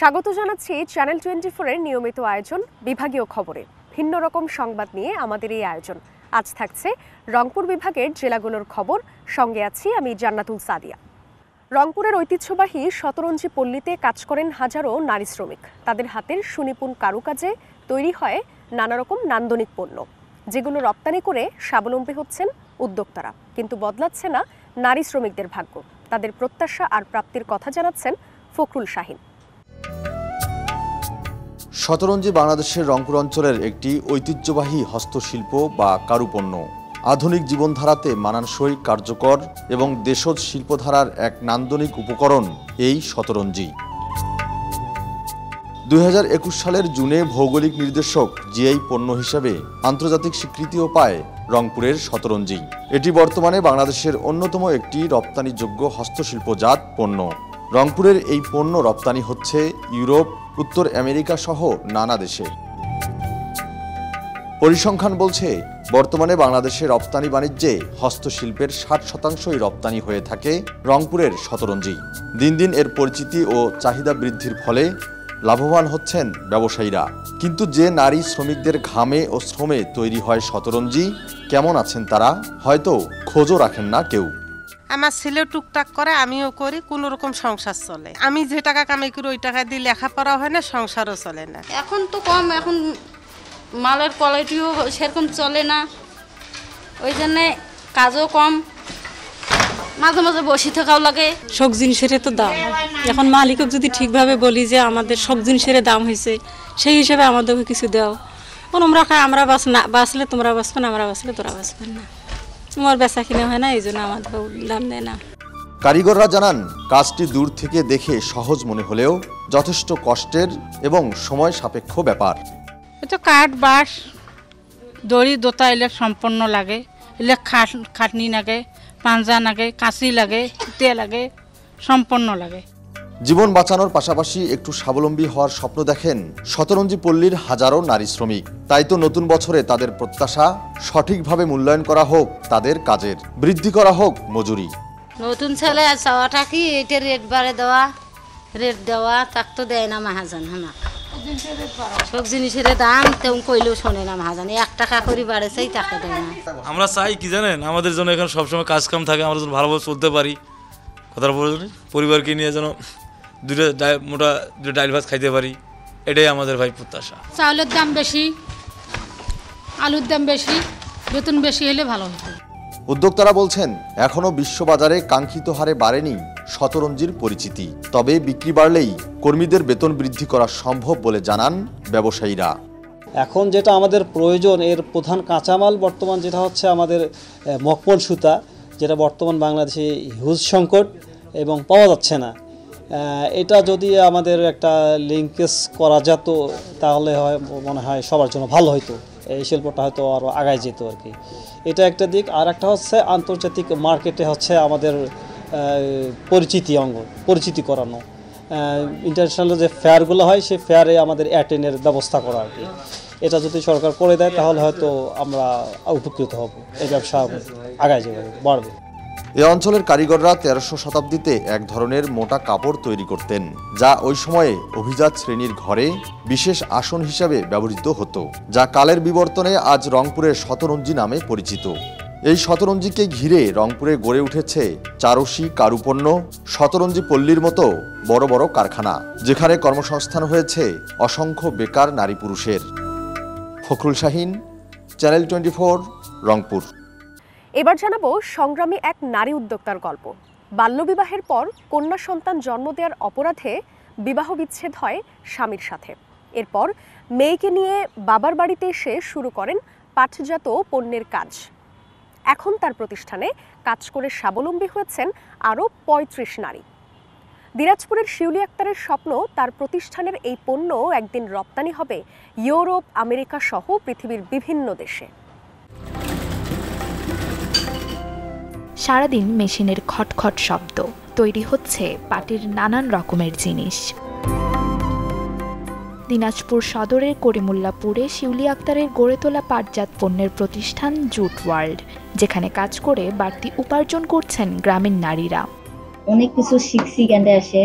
স্বাগত জানাচ্ছি চ্যানেল 24 এর নিয়মিত আয়োজন বিভাগীয় খবরে। ভিন্ন রকম সংবাদ নিয়ে আমাদের এই আয়োজন। আজ থাকছে রংপুর বিভাগের জেলাগুলোর খবর, সঙ্গে আছি আমি জান্নাতুল সাদিয়া। রংপুরের ঐতিহ্যবাহী শতরঞ্জি পল্লীতে কাজ করেন হাজারো নারী শ্রমিক। তাদের হাতের সুনিপুণ কারুকাজে তৈরি হয় নানা রকম নান্দনিক পণ্য, যেগুলো রপ্তানি করে স্বাবলম্বী হচ্ছেন উদ্যোক্তারা। কিন্তু বদলাচ্ছে না নারী শ্রমিকদের ভাগ্য। তাদের প্রত্যাশা আর প্রাপ্তির কথা জানাচ্ছেন ফখরুল শাহিন। শতরঞ্জি বাংলাদেশের রংপুর অঞ্চলের একটি ঐতিহ্যবাহী হস্তশিল্প বা কারুপণ্য। আধুনিক জীবনধারাতে মানানসই, কার্যকর এবং দেশজ শিল্পধারার এক নান্দনিক উপকরণ এই শতরঞ্জি। 2021 সালের জুনে ভৌগোলিক নির্দেশক জিআই পণ্য হিসেবে আন্তর্জাতিক স্বীকৃতিও পায় রংপুরের শতরঞ্জি। এটি বর্তমানে বাংলাদেশের অন্যতম একটি রপ্তানিযোগ্য হস্তশিল্পজাত পণ্য। রংপুরের এই পণ্য রপ্তানি হচ্ছে ইউরোপ, উত্তর আমেরিকা সহ নানা দেশে। পরিসংখ্যান বলছে, বর্তমানে বাংলাদেশের রপ্তানি বাণিজ্যে হস্তশিল্পের 60% রপ্তানি হয়ে থাকে রংপুরের শতরঞ্জি। দিন দিন এর পরিচিতি ও চাহিদা বৃদ্ধির ফলে লাভবান হচ্ছেন ব্যবসায়ীরা। কিন্তু যে নারী শ্রমিকদের ঘামে ও শ্রমে তৈরি হয় শতরঞ্জি, কেমন আছেন তারা? হয়তো খোঁজও রাখেন না কেউ। আমার ছেলে টুকটাক করে, আমিও করি, কোনো রকম সংসার চলে। আমি যে টাকা কামাই করি ওই টাকা দিয়ে লেখাপড়া হয় না, সংসারও চলে না। এখন তো কম, এখন মালের কোয়ালিটিও সেরকম চলে না, ওই জন্যে কাজও কম, মাঝে মাঝে বসে থাকাও লাগে। সব জিনিসের তো দাম, এখন মালিকক যদি ঠিকভাবে বলি যে আমাদের সব জিনিসের দাম হয়েছে, সেই হিসেবে আমাদেরকে কিছু দাও। আমরা খাই, আমরা বাঁচলে তোমরা বাঁচবে না, আমরা বাঁচলে তোরা বাঁচবেন না। তোমার বেচা কিনে হয় না, এই জন্য আমাদের দাম দেয় না। কারিগররা জানান, কাজটি দূর থেকে দেখে সহজ মনে হলেও যথেষ্ট কষ্টের এবং সময় সাপেক্ষ ব্যাপার। এটা কাঠ, বাঁশ, দড়ি, দোতা এলে সম্পন্ন লাগে, এলে খাটনি লাগে, পাঞ্জা লাগে, কাঁচি লাগে, তে লাগে, সম্পন্ন লাগে। জীবন বাঁচানোর পাশাপাশি একটু স্বাবলম্বী হওয়ার স্বপ্ন দেখেন শতরঞ্জি পল্লীর হাজারো নারী শ্রমিক। তাই তো নতুন বছরে তাদের প্রত্যাশা, সঠিকভাবে মূল্যায়ন করা হোক তাদের কাজের, বৃদ্ধি করা হোক মজুরি। নতুন ছেলে চাওয়াটা কি এটা রেট দেওয়া তাক তো দেয় না মহাজন। আমার সব জিনিসের দাম তেমন কইলেও শোনে না মহাজন, 1 টাকা করে বাড়েছেই টাকা দেয় না। আমরা চাই কি জানেন, আমাদের জন্য এখানে সবসময় কাজ কাম থাকে, আমরা যেন ভালোভাবে চলতে পারি, কথার পরিবারকে নিয়ে যেন দুটো ডাইল ভাত খাইতে পারি, এটাই আমাদের ভাই প্রত্যাশা। চাউলের দাম বেশি, আলুর দাম বেশি, বেতন বেশি হলে ভালো হতো। উদ্যোক্তারা বলছেন, এখনো বিশ্ববাজারে কাঙ্ক্ষিত হারে বাড়েনি শতরঞ্জির পরিচিতি। তবে বিক্রি বাড়লেই কর্মীদের বেতন বৃদ্ধি করা সম্ভব বলে জানান ব্যবসায়ীরা। এখন যেটা আমাদের প্রয়োজন, এর প্রধান কাঁচামাল বর্তমান যেটা হচ্ছে আমাদের মকমল সুতা, যেটা বর্তমান বাংলাদেশে হিউজ সংকট এবং পাওয়া যাচ্ছে না। এটা যদি আমাদের একটা লিঙ্কেজ করা যেত তাহলে মনে হয় সবার জন্য ভালো হতো, এই শিল্পটা হয়তো আরও আগায় যেত আর কি। এটা একটা দিক। আর একটা হচ্ছে আন্তর্জাতিক মার্কেটে হচ্ছে আমাদের পরিচিতি করানো, ইন্টারন্যাশনাল যে ফেয়ারগুলো হয় সেই ফেয়ারে আমাদের অ্যাটেন্ডের ব্যবস্থা করা আর কি। এটা যদি সরকার করে দেয় তাহলে হয়তো আমরা উপকৃত হব, এই ব্যবসা আগায় যাবে, বাড়বে। এ অঞ্চলের কারিগররা 1300 শতাব্দীতে এক ধরনের মোটা কাপড় তৈরি করতেন, যা ওই সময়ে অভিজাত শ্রেণীর ঘরে বিশেষ আসন হিসাবে ব্যবহৃত হতো, যা কালের বিবর্তনে আজ রংপুরের শতরঞ্জি নামে পরিচিত। এই শতরঞ্জিকে ঘিরে রংপুরে গড়ে উঠেছে চারশি, কারুপণ্য, শতরঞ্জি পল্লীর মতো বড় বড় কারখানা, যেখানে কর্মসংস্থান হয়েছে অসংখ্য বেকার নারী পুরুষের। ফখরুল শাহিন, চ্যানেল 24, রংপুর। এবার জানাবো সংগ্রামী এক নারী উদ্যোক্তার গল্প। বাল্যবিবাহের পর কন্যা সন্তান জন্ম দেওয়ার অপরাধে বিবাহ বিচ্ছেদ হয় স্বামীর সাথে। এরপর মেয়েকে নিয়ে বাবার বাড়িতে এসে শুরু করেন পাটজাত পণ্যের কাজ। এখন তার প্রতিষ্ঠানে কাজ করে স্বাবলম্বী হয়েছেন আরও 35 নারী। দিনাজপুরের শিউলি আক্তারের স্বপ্ন, তার প্রতিষ্ঠানের এই পণ্য একদিন রপ্তানি হবে ইউরোপ, আমেরিকা সহ পৃথিবীর বিভিন্ন দেশে। সারাদিন মেশিনের খটখট শব্দ, তৈরি হচ্ছে পাটের নানান রকমের জিনিস। দিনাজপুর সদরের করিমুল্লাপুরে শিউলি আক্তারের গড়ে তোলা পাটজাত পণ্যের প্রতিষ্ঠান জুট ওয়ার্ল্ড, যেখানে কাজ করে বাড়তি উপার্জন করছেন গ্রামীণ নারীরা। অনেক কিছু শিখছি, এখানে এসে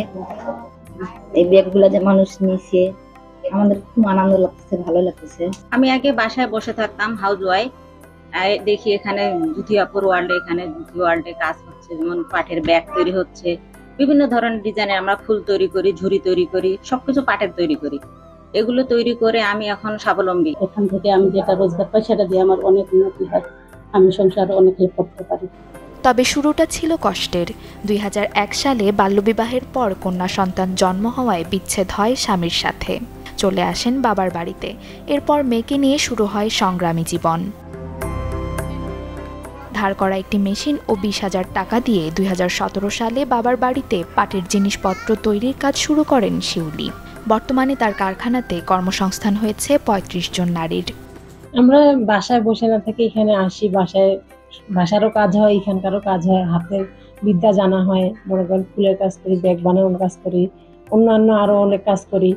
এই ব্যাগগুলো যে মানুষ নিছে আমাদের খুব আনন্দ লাগতেছে, ভালো লাগতেছে। আমি আগে বাসায় বসে থাকতাম হাউস ওয়াইফ, দেখি এখানে জুথিয়াপুর ওয়ার্ল্ডে, এখানে জুথি ওয়ার্ল্ডে কাজ হচ্ছে, যেমন পাটের ব্যাগ তৈরি হচ্ছে, বিভিন্ন ধরনের ডিজাইনের আমরা ফুল তৈরি করি, ঝুড়ি তৈরি করি, সবকিছু পাটের তৈরি করি। এগুলো তৈরি করে আমি এখন স্বাবলম্বী। এখান থেকে আমি যেটা রোজগার পাই সেটা দিয়ে আমার অনেক উন্নতি হয়, আমি সংসারে অনেক হেল্প করতে পারি। তবে শুরুটা ছিল কষ্টের। 2001 সালে বাল্যবিবাহের পর কন্যা সন্তান জন্ম হওয়ায় বিচ্ছেদ হয় স্বামীর সাথে। চলে আসেন বাবার বাড়িতে। এরপর মেয়েকে নিয়ে শুরু হয় সংগ্রামী জীবন। ধার করা একটি মেশিন ও 20,000 টাকা দিয়ে 2017 সালে বাবার বাড়িতে পাটের জিনিসপত্র তৈরির কাজ শুরু করেন শিউলি। বর্তমানে তার কারখানাতে কর্মসংস্থান হয়েছে 35 জন নারীর। আমরা বাসায় বসে না থেকে এখানে আসি, বাসারও কাজ হয়, এখানকারও কাজ হয়, হাতের বিদ্যা জানা হয়। মনে করেন ফুলের কাজ করি, ব্যাগ বানানোর কাজ করি, অন্যান্য আরো অনেক কাজ করি।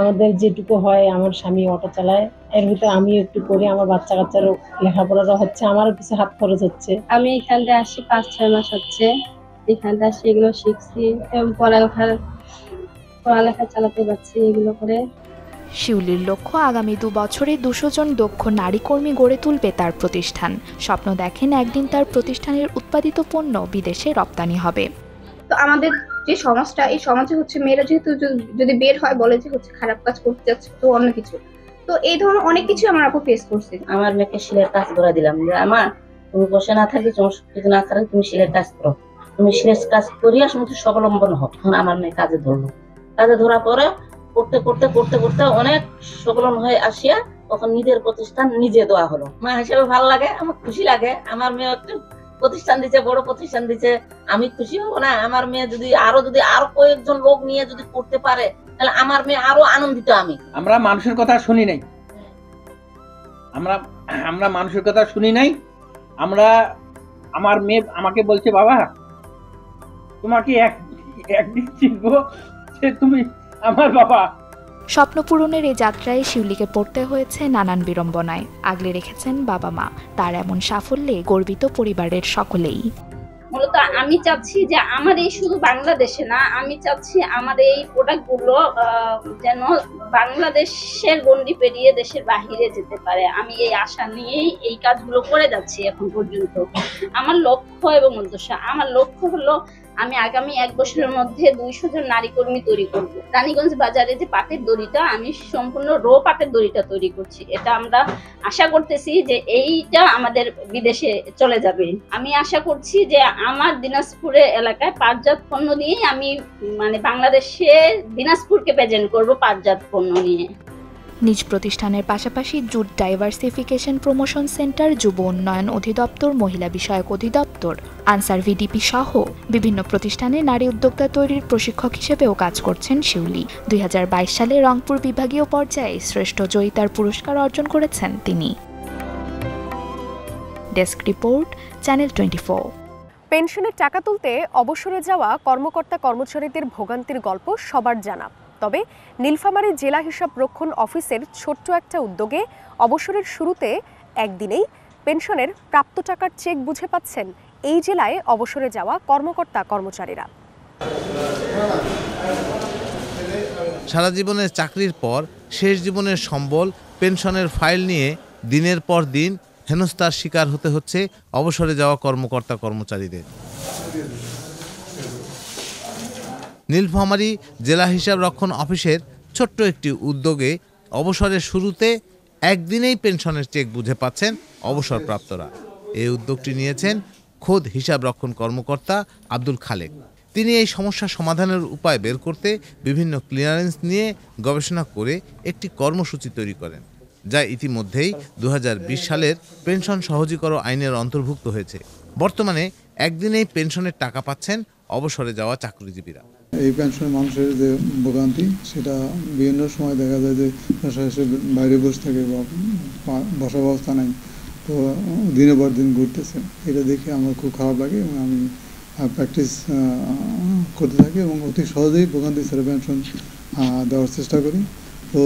আমাদের যেটুকু হয়, আমার স্বামী অটো চালায়, এর ভিতরে আমি একটু করি। আমার বাচ্চা কাচ্চারও লেখাপড়ারও হচ্ছে, আমারও কিছু হাত খরচ হচ্ছে। আমি এখানটা আসি 5-6 মাস হচ্ছে, এখানটা আসি এগুলো শিখছি এবং পড়ালেখা চালাতে পারছি এগুলো করে। শিউলির লক্ষ্য আগামী 2 বছরে 200 জন দক্ষ নারী কর্মী গড়ে তুলবে তার প্রতিষ্ঠান। স্বপ্ন দেখেন একদিন তার প্রতিষ্ঠানের উৎপাদিত পণ্য বিদেশে রপ্তানি হবে। তো আমাদের যে সমাজটা, এই সমাজে হচ্ছে মেয়েরা যেহেতু যদি বের হয় বলে যে হচ্ছে খারাপ কাজ করতে যাচ্ছে তো অন্য কিছু, তো এই ধরনের অনেক কিছু আমার আপু ফেস করছে। আমার মেয়েকে সেলাইয়ের কাজ করে দিলাম যে আমার তুমি বসে না থাকি, তোমার কিছু না থাকে, তুমি সেলাইয়ের কাজ করো, তুমি সেলাই কাজ করিয়া তুমি স্বাবলম্বন হও। তখন আমার মেয়ে কাজে ধরলো, কাজে ধরা পরে করতে করতে করতে করতে অনেক স্বাবলম্বন হয়ে আসিয়া তখন নিজের প্রতিষ্ঠান নিজে দেওয়া হলো। মা হিসেবে ভালো লাগে, আমার খুশি লাগে। আমার মেয়ে একটু প্রতিষ্ঠান দিচ্ছে, বড় প্রতিষ্ঠান দিচ্ছে, আমি খুশি হবো না? আমার মেয়ে যদি আরো কয়েকজন লোক নিয়ে যদি করতে পারে তাহলে আমার মেয়ে আরো আনন্দিত। আমরা মানুষের কথা শুনি নাই, আমরা মানুষের কথা শুনি নাই। আমার মেয়ে আমাকে বলছে, বাবা তোমাকে একদিন চিনবো যে তুমি আমার বাবা। স্বপ্ন পূরণের এই যাত্রায় শিউলিকে পড়তে হয়েছে নানান বিড়ম্বনায়। আগলে রেখেছেন বাবা মা। তার এমন সাফল্যে গর্বিত পরিবারের সকলেই। মূলত আমি চাচ্ছি যে আমার এই শুধু বাংলাদেশে না, আমি চাচ্ছি আমার এই প্রোডাক্টগুলো যেন বাংলাদেশের গণ্ডি পেরিয়ে দেশের বাহিরে যেতে পারে। আমি এই আশা নিয়েই এই কাজগুলো করে যাচ্ছি এখন পর্যন্ত। আমার লক্ষ্য এবং উদ্দেশ্য, আমার লক্ষ্য হলো আমি আগামী 1 বছরের মধ্যে 200 জন নারী কর্মী তৈরি করব। রানীগঞ্জ বাজারে যে পাটের দড়িটা, আমি সম্পূর্ণ পাটের দড়িটা তৈরি করছি। এটা আমরা আশা করতেছি যে এইটা আমাদের বিদেশে চলে যাবে। আমি আশা করছি যে আমার দিনাজপুরের এলাকায় পাটজাত পণ্য নিয়ে আমি বাংলাদেশে দিনাজপুরকে প্রেজেন্ট করব পাটজাত পণ্য নিয়ে। নিজ প্রতিষ্ঠানের পাশাপাশি জুট ডাইভার্সিফিকেশন প্রমোশন সেন্টার, যুব উন্নয়ন অধিদপ্তর, মহিলা বিষয়ক অধিদপ্তর, আনসার ভিডিপি সহ বিভিন্ন প্রতিষ্ঠানে নারী উদ্যোক্তা তৈরির প্রশিক্ষক হিসেবেও কাজ করছেন শিউলি। 2022 সালে রংপুর বিভাগীয় পর্যায়ে শ্রেষ্ঠ জয়িতার পুরস্কার অর্জন করেছেন তিনি। Desk report, channel 24। পেনশনের টাকা তুলতে অবসরে যাওয়া কর্মকর্তা কর্মচারীদের ভোগান্তির গল্প সবার জানা। তবে নীলফামারী জেলা হিসাব রক্ষণ অফিসের ছোট্ট একটা উদ্যোগে অবসরের শুরুতে একদিনেই পেনশনের প্রাপ্ত টাকার চেক বুঝে পাচ্ছেন এই জেলায় অবসরে যাওয়া কর্মকর্তা কর্মচারীরা। সারা জীবনের চাকরির পর শেষ জীবনের সম্বল পেনশনের ফাইল নিয়ে দিনের পর দিন হেনস্থার শিকার হতে হচ্ছে অবসরে যাওয়া কর্মকর্তা কর্মচারীদের। নীলফামারী জেলা হিসাব রক্ষণ অফিসের ছোট্ট একটি উদ্যোগে অবসরের শুরুতে একদিনেই পেনশনের চেক বুঝে পাচ্ছেন অবসরপ্রাপ্তরা। এই উদ্যোগটি নিয়েছেন খোদ হিসাব রক্ষণ কর্মকর্তা আব্দুল খালেক। তিনি এই সমস্যা সমাধানের উপায় বের করতে বিভিন্ন ক্লিয়ারেন্স নিয়ে গবেষণা করে একটি কর্মসূচি তৈরি করেন, যা ইতিমধ্যেই 2020 সালের পেনশন সহজীকরণ আইনের অন্তর্ভুক্ত হয়েছে। বর্তমানে একদিনেই পেনশনের টাকা পাচ্ছেন অবসরে যাওয়া চাকরিজীবীরা। এই পেনশন মানুষের যে ভোগান্তি, সেটা বিভিন্ন সময় দেখা যায় যে বাইরে বসে থাকে বা বসার ব্যবস্থা নাই, তো দিনের পর দিন ঘুরতেছে। এটা দেখে আমার খুব খারাপ লাগে এবং আমি প্র্যাকটিস করতে থাকি এবং অতি সহজেই ভোগান্তি ছেড়ে পেনশন দেওয়ার চেষ্টা করি। তো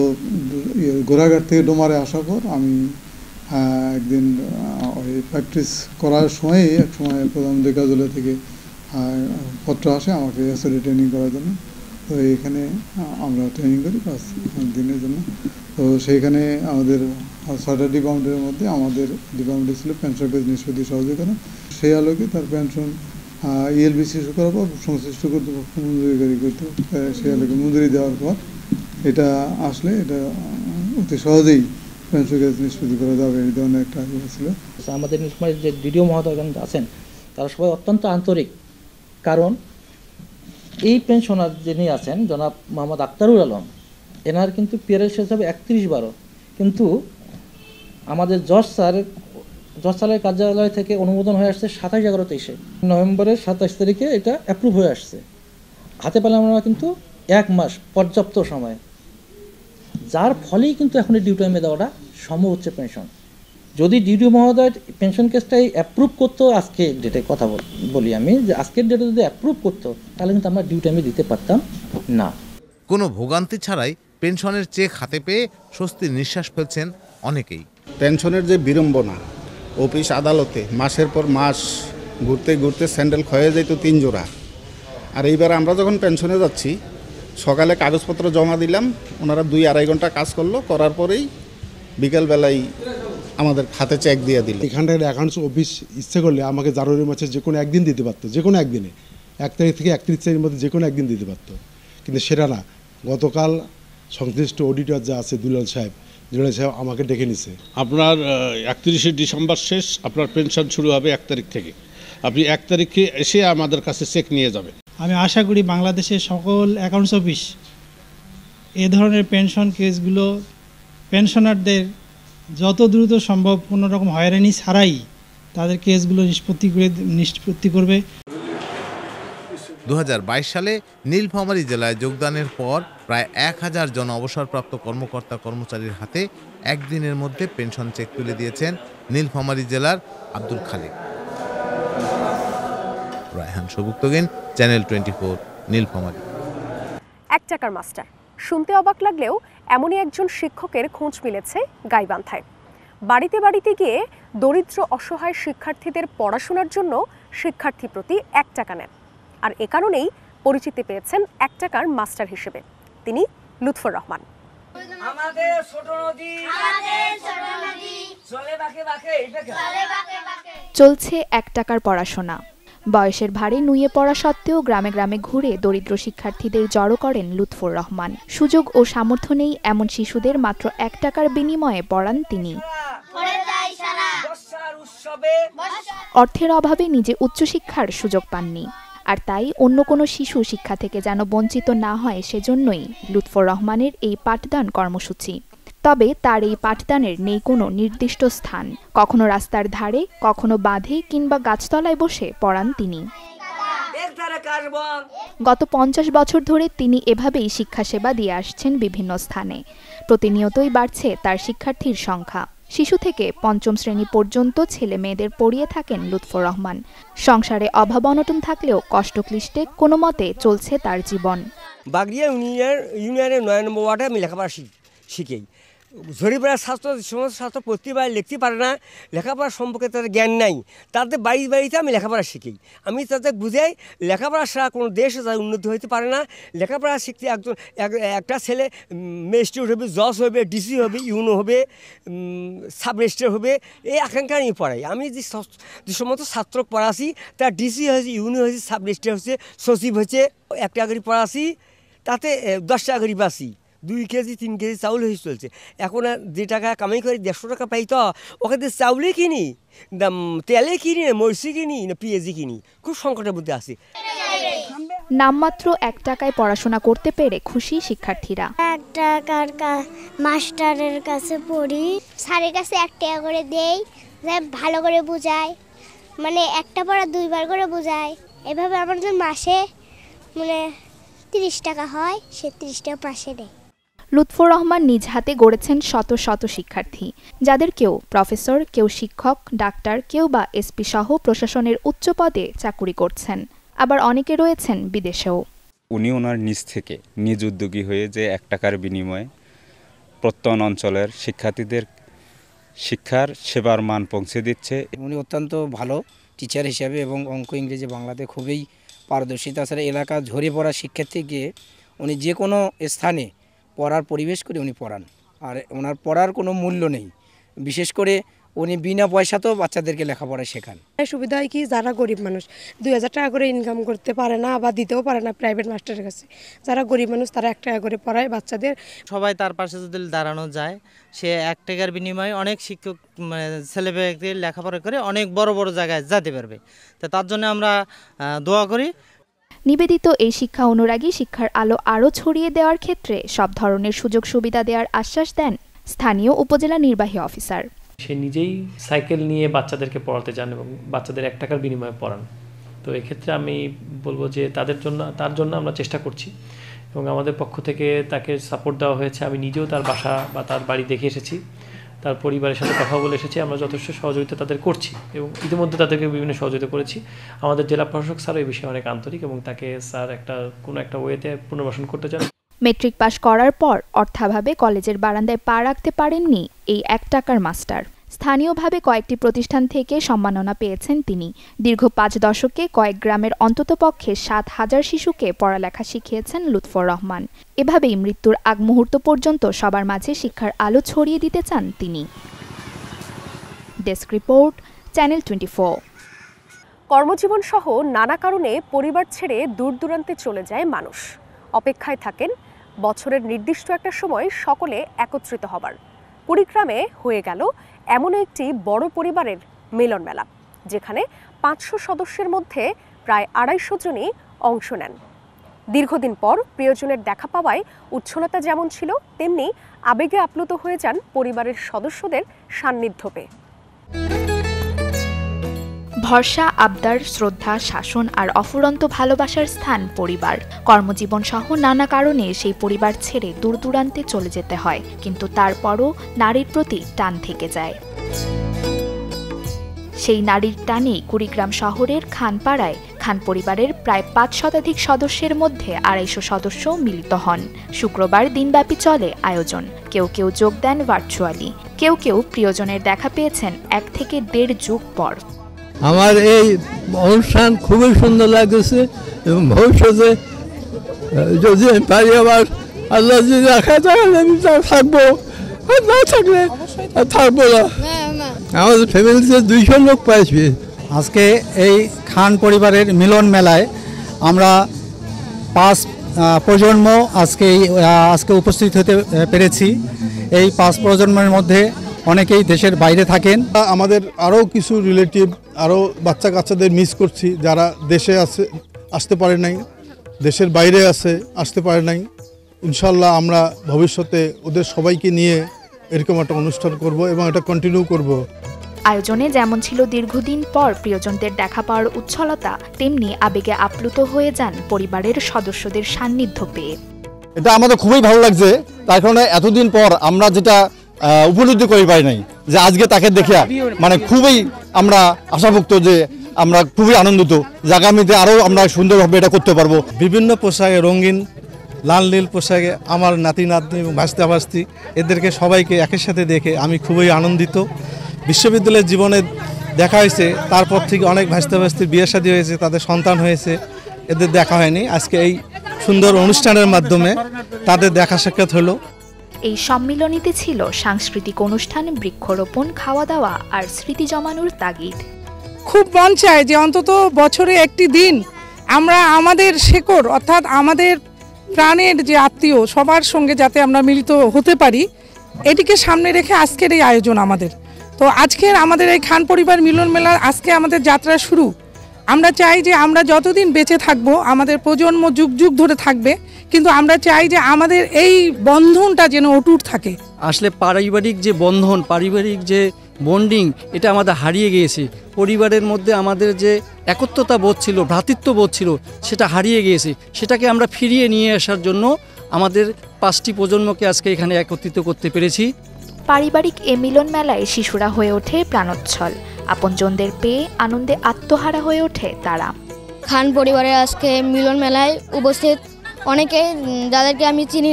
গোড়াঘাট থেকে ডোমারে আসার পর আমি একদিন ওই প্র্যাকটিস করার সময়ই একসময় প্রধানমন্ত্রী কার্যালয় থেকে পত্র আসে আমাকে এসএডি ট্রেনিং করার জন্য। তো তো এখানে আমরা ট্রেনিং করি 5 দিনের জন্য। তো সেইখানে আমাদের 6টা ডিপার্টমেন্টের মধ্যে আমাদের ডিপার্টমেন্টে ছিল পেনশন কেস নিষ্পত্তি সহযোগিতা। সেই আলোকে তার পেনশন ELBC ইস্যু করার পর সংশ্লিষ্ট কর্তৃপক্ষ মঞ্জুরিকারী কর্তৃপক্ষ সেই আলোকে মঞ্জুরি দেওয়ার পর এটা আসলে এটা অতি সহজেই পেনশন কেস নিষ্পত্তি করা যাবে এই ধরনের একটা ইয়ে ছিল। আমাদের নীলফামারীর যে ডিডিও মহোদয়গণ আছেন তারা সবাই অত্যন্ত আন্তরিক, কারণ এই পেনশনার যিনি আছেন জনাব মোহাম্মদ আক্তারুল আলম, এনার কিন্তু পিয়ারের শেষ হবে 31/12, কিন্তু আমাদের জজ স্যারের কার্যালয় থেকে অনুমোদন হয়ে আসছে 27/11-23 নভেম্বরের 27 তারিখে এটা অ্যাপ্রুভ হয়ে আসছে। হাতে পেলাম আমরা কিন্তু 1 মাস পর্যাপ্ত সময়, যার ফলেই কিন্তু এখন ডিউ টাইমে দেওয়াটা সম্ভব হচ্ছে পেনশন। যদি ডিডিও মহোদয় পেনশন কেসটাই অ্যাপ্রুভ করতো, আজকে ডেটে কথা বলি আমি, যে আজকের ডেটে যদি অ্যাপ্রুভ করতো তাহলে কিন্তু আমরা ডিউ টাইমে দিতে পারতাম না। কোনো ভোগান্তি ছাড়াই পেনশনের চেক হাতে পেয়ে স্বস্তির নিঃশ্বাস ফেলছেন অনেকেই। পেনশনের যে বিড়ম্বনা, অফিস আদালতে মাসের পর মাস ঘুরতে ঘুরতে স্যান্ডেল ক্ষয়ে যেত 3 জোড়া, আর এইবার আমরা যখন পেনশনে যাচ্ছি সকালে কাগজপত্র জমা দিলাম, ওনারা 2-2.5 ঘন্টা কাজ করলো, করার পরেই বিকেলবেলায় আমাদের হাতে চেক দিয়ে দিল। এখানটার অ্যাকাউন্টস অফিস ইচ্ছে করলে আমাকে জানুয়ারি মাসে যে কোনো একদিন দিতে পারতো, যে কোনো একদিনে 1 তারিখ থেকে 31 তারিখের মধ্যে যে কোনো একদিন দিতে পারতো, কিন্তু সেটা না। গতকাল সংশ্লিষ্ট অডিটর যা আছে দুলাল সাহেব আমাকে ডেকে নিছে। আপনার 31শে ডিসেম্বর শেষ, আপনার পেনশন শুরু হবে 1 তারিখ থেকে। আপনি 1 তারিখে এসে আমাদের কাছে চেক নিয়ে যাবেন। আমি আশা করি বাংলাদেশের সকল অ্যাকাউন্টস অফিস এ ধরনের পেনশন কেসগুলো পেনশনারদের যত দ্রুত সম্ভব কোনো রকম হয়রানি ছাড়াই তাদের কেসগুলো নিষ্পত্তি করবে। 2022 সালে নীলফামারী জেলায় যোগদানের পর প্রায় 1000 জন অবসরপ্রাপ্ত কর্মকর্তা কর্মচারীর হাতে একদিনের মধ্যে পেনশন চেক তুলে দিয়েছেন নীলফামারী জেলার আব্দুল খালেক। রায়হান সবুক্তগিন, চ্যানেল 24, নীলফামারী। 1 টাকার মাস্টার শুনতে অবাক লাগলেও এমনই একজন শিক্ষকের খোঁজ মিলেছে গাইবান্ধায়। বাড়িতে বাড়িতে গিয়ে দরিদ্র অসহায় শিক্ষার্থীদের পড়াশোনার জন্য শিক্ষার্থী প্রতি 1 টাকা নেন, আর এ কারণেই পরিচিতি পেয়েছেন 1 টাকার মাস্টার হিসেবে। তিনি লুৎফর রহমান। চলছে 1 টাকার পড়াশোনা। বয়সের ভারে নুয়ে পড়া সত্ত্বেও গ্রামে গ্রামে ঘুরে দরিদ্র শিক্ষার্থীদের জড়ো করেন লুৎফর রহমান। সুযোগ ও সামর্থ্য নেই এমন শিশুদের মাত্র 1 টাকার বিনিময়ে পড়ান তিনি। অর্থের অভাবে নিজে উচ্চশিক্ষার সুযোগ পাননি, আর তাই অন্য কোনো শিশু শিক্ষা থেকে যেন বঞ্চিত না হয় সেজন্যই লুৎফর রহমানের এই পাঠদান কর্মসূচি। তবে তার এই পাঠদানের নেই কোনো নির্দিষ্ট স্থান, কখনো রাস্তার ধারে, কখনো বাঁধে কিংবা গাছতলায় বসে পড়ান তিনি। গত 50 বছর ধরে তিনি এভাবেই শিক্ষাসেবা দিয়ে আসছেন বিভিন্ন স্থানে। প্রতিনিয়তই বাড়ছে তার শিক্ষার্থীর সংখ্যা। শিশু থেকে 5ম শ্রেণী পর্যন্ত ছেলে মেয়েদের পড়িয়ে থাকেন লুৎফর রহমান। সংসারে অভাব অনটন থাকলেও কষ্টক্লিষ্টে কোনো মতে চলছে তার জীবন। বাগড়িয়া ইউনিয়নের 9 নম্বর ওয়ার্ডে আমি লেখাপড়া শিখেই। ঝরিপাড়ার সমস্ত ছাত্র প্রতিবার লিখতে পারে না, লেখাপড়া সম্পর্কে তাদের জ্ঞান নাই, তাদের বাড়িতে আমি লেখাপড়া শিখি। আমি তাদের বুঝাই লেখাপড়া ছাড়া কোনো দেশে তাদের উন্নতি হইতে পারে না। লেখাপড়া শিখতে একটা ছেলে ম্যাজিস্ট্রেট হবে, জজ হবে, ডিসি হবে, ইউনো হবে, সাব রেজিস্ট্রার হবে, এই আকাঙ্ক্ষা নিয়ে পড়াই। আমি যে সমস্ত ছাত্র পড়াছি তার ডিসি হয়েছে, ইউনো হয়েছে, সাব রেজিস্ট্রার হচ্ছে, সচিব হয়েছে। 1 টাকা করে পড়াছি, তাতে 10 টাকা করে বাঁচি। 2 কেজি 3 কেজি চাউল হয়ে চলছে। এখন যে টাকা কামাই করে 150 টাকা পাই, তো ওখানে চাউলে কিনি, তেলে কিনি, না মরিচি কিনি, না পেঁয়াজি কিনি, খুব সংকটের মধ্যে আছি। নামমাত্র 1 টাকায় পড়াশোনা করতে পেরে খুশি শিক্ষার্থীরা। 1 টাকার মাস্টারের কাছে পড়ি, স্যারের কাছে 1 টাকা করে দেই, ভালো করে বুঝায়, মানে একটা পড়া 2 বার করে বুঝায়। এভাবে আমাদের মাসে 30 টাকা হয়, সে 30 টাকা মাসে দেয়। লুৎফর রহমান নিজ হাতে গড়েছেন শত শত শিক্ষার্থী, যাদের কেউ প্রফেসর, কেউ শিক্ষক, ডাক্তার, কেউ বা এসপি সহ প্রশাসনের উচ্চ পদে চাকুরি করছেন। আবার অনেকে রয়েছেন বিদেশেও। উনি ওনার নিজ থেকে নিজ উদ্যোগী হয়ে যে 1 টাকার বিনিময়ে প্রত্যন্ত অঞ্চলের শিক্ষার্থীদের শিক্ষার সেবার মান পৌঁছে দিচ্ছে। উনি অত্যন্ত ভালো টিচার হিসেবে এবং অঙ্ক, ইংরেজি, বাংলাতে খুবই পারদর্শী। তাছাড়া এলাকা ঝরে পড়া শিক্ষার্থীকে উনি যে কোনো স্থানে পড়ার পরিবেশ করে উনি পড়ান, আর ওনার পড়ার কোনো মূল্য নেই। বিশেষ করে উনি বিনা পয়সাতেও বাচ্চাদেরকে লেখাপড়া শেখান। সুবিধা হয় কি, যারা গরিব মানুষ 2000 টাকা করে ইনকাম করতে পারে না বা দিতেও পারে না প্রাইভেট মাস্টারের কাছে, যারা গরিব মানুষ তারা 1 টাকা করে পড়ায় বাচ্চাদের। সবাই তার পাশে যদি দাঁড়ানো যায়, সে 1 টাকার বিনিময়ে অনেক শিক্ষক ছেলেমেয়েকে লেখাপড়া করে অনেক বড় বড় জায়গায় যেতে পারবে। তো তার জন্য আমরা দোয়া করি। নিবেদিত এই শিক্ষা অনুরাগী শিক্ষার আলো আরও ছড়িয়ে দেওয়ার ক্ষেত্রে সব ধরনের সুযোগ সুবিধা দেওয়ার আশ্বাস দেন স্থানীয় উপজেলা নির্বাহী অফিসার। সে নিজেই সাইকেল নিয়ে বাচ্চাদেরকে পড়াতে যান এবং বাচ্চাদের 1 টাকার বিনিময়ে পড়ান। তো এক্ষেত্রে আমি বলবো যে তার জন্য আমরা চেষ্টা করছি এবং আমাদের পক্ষ থেকে তাকে সাপোর্ট দেওয়া হয়েছে। আমি নিজেও তার বাসা বা তার বাড়ি দেখে এসেছি, তার পরিবারের সাথে কথা বলে এসেছি। আমরা যথেষ্ট সহযোগিতা তাদের করছি এবং ইতিমধ্যে তাদেরকে বিভিন্ন সহযোগিতা করেছি। আমাদের জেলা প্রশাসক স্যার এই বিষয়ে অনেক আন্তরিক এবং তাকে স্যার কোনো একটা ওয়েতে পুনর্বাসন করতে চান। মেট্রিক পাশ করার পর অর্থাভাবে কলেজের বারান্দায় পা রাখতে পারেননি এই 1 টাকার মাস্টার। স্থানীয়ভাবে কয়েকটি প্রতিষ্ঠান থেকে সম্মাননা পেয়েছেন তিনি। দীর্ঘ 5 দশকে কয়েক গ্রামের অন্ততপক্ষে 7000 শিশুকে পড়ালেখা শিখিয়েছেন লুৎফর রহমান। এভাবেই মৃত্যুর আগ মুহূর্ত পর্যন্ত সবার মাঝে শিক্ষার আলো ছড়িয়ে দিতে চান তিনি। Desk report, channel 24। কর্মজীবন সহ নানা কারণে পরিবার ছেড়ে দূর দূরান্তে চলে যায় মানুষ। অপেক্ষায় থাকেন বছরের নির্দিষ্ট একটা সময় সকলে একত্রিত হবার। কুড়িগ্রামে হয়ে গেল এমন একটি বড় পরিবারের মিলন মেলা, যেখানে 500 সদস্যের মধ্যে প্রায় 250 জনই অংশ নেন। দীর্ঘদিন পর প্রিয়জনের দেখা পাওয়ায় উচ্ছলতা যেমন ছিল, তেমনি আবেগে আপ্লুত হয়ে যান পরিবারের সদস্যদের সান্নিধ্য পেয়ে। ভরসা, আবদার, শ্রদ্ধা, শাসন আর অফুরন্ত ভালোবাসার স্থান পরিবার। কর্মজীবন সহ নানা কারণে সেই পরিবার ছেড়ে দূর দূরান্তে চলে যেতে হয়, কিন্তু তারপরও নারীর প্রতি টান থেকে যায়। সেই নারীর টানেই কুড়িগ্রাম শহরের খানপাড়ায় খান পরিবারের প্রায় 5 শতাধিক সদস্যের মধ্যে 250 সদস্য মিলিত হন। শুক্রবার দিনব্যাপী চলে আয়োজন। কেউ কেউ যোগ দেন ভার্চুয়ালি, কেউ কেউ প্রিয়জনের দেখা পেয়েছেন 1 থেকে 1.5 যুগ পর। আমার এই অনুষ্ঠান খুবই সুন্দর লাগতেছে এবং ভবিষ্যতে যদি আমি পারি আবার আল্লাহ যদি রাখা তাহলে আমি থাকবো, না থাকলে থাকবো না। আমাদের ফ্যামিলিতে 200 লোক পাইছি। আজকে এই খান পরিবারের মিলন মেলায় আমরা 5 প্রজন্ম আজকে উপস্থিত হতে পেরেছি। এই 5 প্রজন্মের মধ্যে অনেকেই দেশের বাইরে থাকেন। আমাদের আরও কিছু রিলেটিভ, আরও বাচ্চা কাচ্চাদের মিস করছি যারা দেশে আসতে পারে নাই, দেশের বাইরে আসতে পারে নাই। ইনশাল্লাহ আমরা ভবিষ্যতে ওদের সবাইকে নিয়ে এরকম একটা অনুষ্ঠান করব এবং এটা কন্টিনিউ করব। আয়োজনে যেমন ছিল দীর্ঘদিন পর প্রিয়জনদের দেখা পাওয়ার উচ্ছলতা, তেমনি আবেগে আপ্লুত হয়ে যান পরিবারের সদস্যদের সান্নিধ্য পেয়ে। এটা আমাদের খুবই ভালো লাগছে, তার কারণে এতদিন পর আমরা যেটা উপলব্ধি করি পাই নাই যে আজকে তাকে দেখে মানে খুবই আমরা আশাভুক্ত যে আমরা খুবই আনন্দিত যে আগামীতে আরও আমরা সুন্দরভাবে এটা করতে পারবো। বিভিন্ন পোশাকে, রঙিন লাল নীল পোশাকে আমার নাতি নাতনি এবং ভাস্তা ভাস্তি এদেরকে সবাইকে একের সাথে দেখে আমি খুবই আনন্দিত। বিশ্ববিদ্যালয়ের জীবনে দেখা হয়েছে, তারপর থেকে অনেক ভাস্তা ভাস্তির বিয়ে শাদী হয়েছে, তাদের সন্তান হয়েছে, এদের দেখা হয়নি। আজকে এই সুন্দর অনুষ্ঠানের মাধ্যমে তাদের দেখা সাক্ষাৎ হলো। এই সম্মিলনীতে ছিল সাংস্কৃতিক অনুষ্ঠান, বৃক্ষরোপণ, খাওয়া দাওয়া আর স্মৃতি জমানোর তাগিদ। খুব মন চায় যে অন্তত বছরে একটি দিন আমরা আমাদের শেকড় অর্থাৎ আমাদের প্রাণের যে আত্মীয় সবার সঙ্গে যাতে আমরা মিলিত হতে পারি, এটিকে সামনে রেখে আজকের এই আয়োজন আমাদের। তো আজকের আমাদের এই খান পরিবার মিলন মেলা আজকে আমাদের যাত্রা শুরু। আমরা চাই যে আমরা যতদিন বেঁচে থাকবো, আমাদের প্রজন্ম যুগ যুগ ধরে থাকবে, কিন্তু আমরা চাই যে আমাদের এই বন্ধনটা যেন অটুট থাকে। আসলে পারিবারিক যে বন্ধন, পারিবারিক যে বন্ডিং, এটা আমাদের হারিয়ে গিয়েছে। পরিবারের মধ্যে আমাদের যে একত্রতা বোধ ছিল, ভ্রাতৃত্ব বোধ ছিল, সেটা হারিয়ে গিয়েছে। সেটাকে আমরা ফিরিয়ে নিয়ে আসার জন্য আমাদের 5টি প্রজন্মকে আজকে এখানে একত্রিত করতে পেরেছি। পারিবারিক এ মিলন মেলায় শিশুরা হয়ে ওঠে প্রাণোচ্ছল। আপনজনদের পেয়ে আনন্দে আত্মহারা হয়ে ওঠে তারা। খান পরিবারের আজকে মিলন মেলায় উপস্থিত অনেকে যাদেরকে আমি চিনি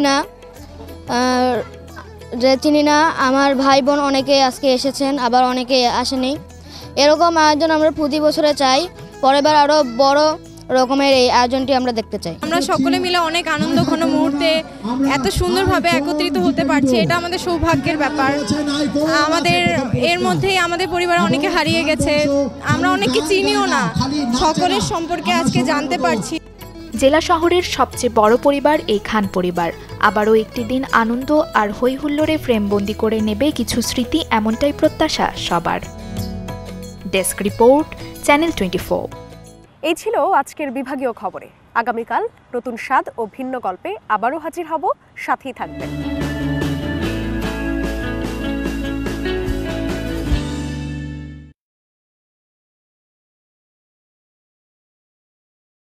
না, আমার ভাই বোন অনেকে আজকে এসেছেন, আবার অনেকে আসেনি। এরকম আয়োজন আমরা প্রতি বছরে চাই। পরের বার আরও বড় রকমের এই আয়োজনটি আমরা দেখতে চাই। আমরা সকলে মিলে অনেক আনন্দ ঘন মুহূর্তে এত সুন্দরভাবে একত্রিত হতে পারছি, এটা আমাদের সৌভাগ্যের ব্যাপার। আমাদের এর মধ্যেই আমাদের পরিবার অনেকে হারিয়ে গেছে, আমরা অনেকে চিনিও না, সকলের সম্পর্কে আজকে জানতে পারছি। জেলা শহরের সবচেয়ে বড় পরিবার এই খান পরিবার আবারও একটি দিন আনন্দ আর হইহুল্লোড়ে ফ্রেমবন্দি করে নেবে কিছু স্মৃতি, এমনটাই প্রত্যাশা সবার। Desk report, channel 24। এই ছিল আজকের বিভাগীয় খবরে। আগামীকাল নতুন স্বাদ ও ভিন্ন গল্পে আবারও হাজির হব, সাথেই থাকবেন।